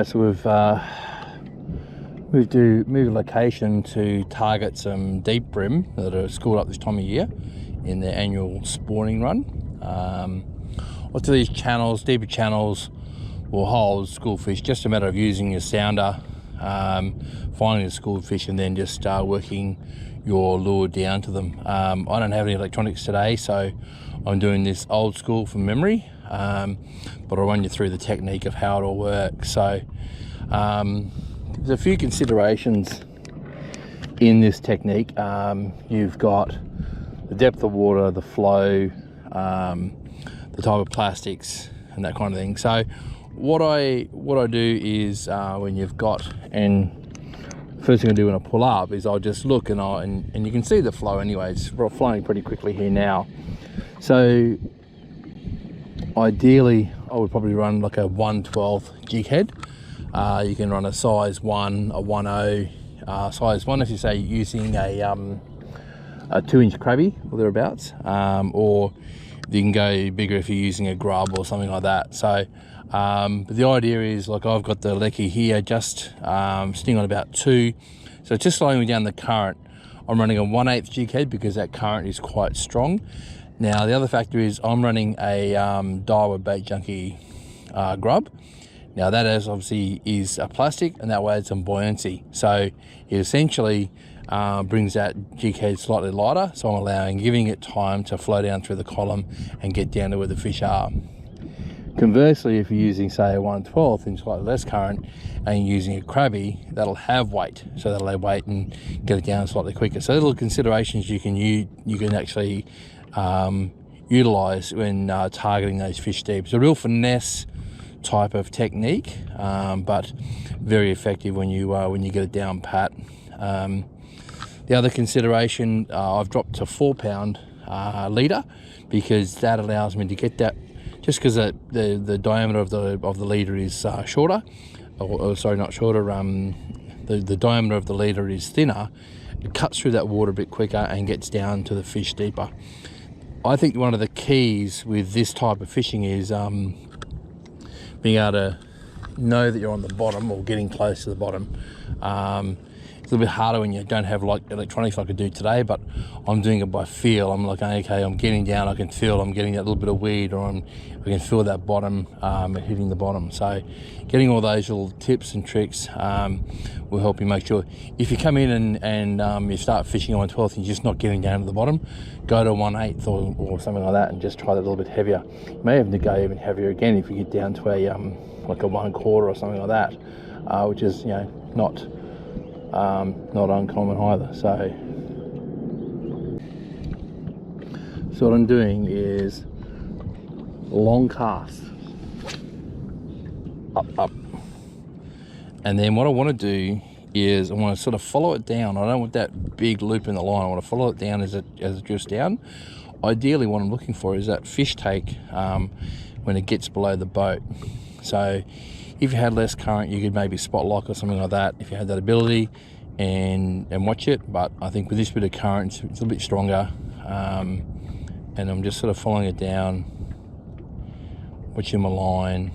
Alright, so we've moved location to target some deep bream that are schooled up this time of year in their annual spawning run. Lots of these channels, deeper channels, will hold school fish. Just a matter of using your sounder, finding the schooled fish, and then just working your lure down to them. I don't have any electronics today, so I'm doing this old school from memory, but I'll run you through the technique of how it all works. So there's a few considerations in this technique. You've got the depth of water, the flow, the type of plastics and that kind of thing. So what I do is when you've got, and first thing I do when I pull up is I'll just look, and you can see the flow anyway. It's flowing pretty quickly here now. So ideally I would probably run like a 1/12 jig head. You can run a size 1, a 1/0, size 1 if you say using a 2-inch crabby or thereabouts, or you can go bigger if you're using a grub or something like that. So but the idea is, like, I've got the lecky here just sitting on about 2, so just slowing me down the current. I'm running a 1/8 jig head because that current is quite strong. Now the other factor is I'm running a Daiwa Bait Junkie grub. Now that obviously is a plastic, and that way adds some buoyancy, so it essentially brings that jig head slightly lighter, so I'm giving it time to flow down through the column and get down to where the fish are. Conversely, if you're using, say, a 1/12 and slightly less current, and you're using a crabby, that'll have weight, so that'll have weight and get it down slightly quicker. So little considerations you can actually utilize when targeting those fish deep. It's a real finesse type of technique, but very effective when you get it down pat. The other consideration, I've dropped to 4-pound leader, because that allows me to get that, just because the diameter of the leader is shorter, or sorry, not shorter, the diameter of the leader is thinner. It cuts through that water a bit quicker and gets down to the fish deeper. I think one of the keys with this type of fishing is being able to know that you're on the bottom or getting close to the bottom. It's a little bit harder when you don't have like electronics like I do today, but I'm doing it by feel. I'm like, okay, I'm getting down, I can feel I'm getting that little bit of weed, or I can feel that bottom hitting the bottom. So getting all those little tips and tricks will help you make sure. If you come in and you start fishing on 1/12 and you're just not getting down to the bottom, go to 1/8 or something like that, and just try that a little bit heavier. You may have to go even heavier again if you get down to a like a 1/4 or something like that, which is, not uncommon either. So what I'm doing is long cast up, and then what I want to do is I want to sort of follow it down. I don't want that big loop in the line. I want to follow it down as it drifts down. Ideally what I'm looking for is that fish take when it gets below the boat. So if you had less current, you could maybe spot lock or something like that if you had that ability, and watch it. But I think with this bit of current, it's a little bit stronger, and I'm just sort of following it down, watching my line,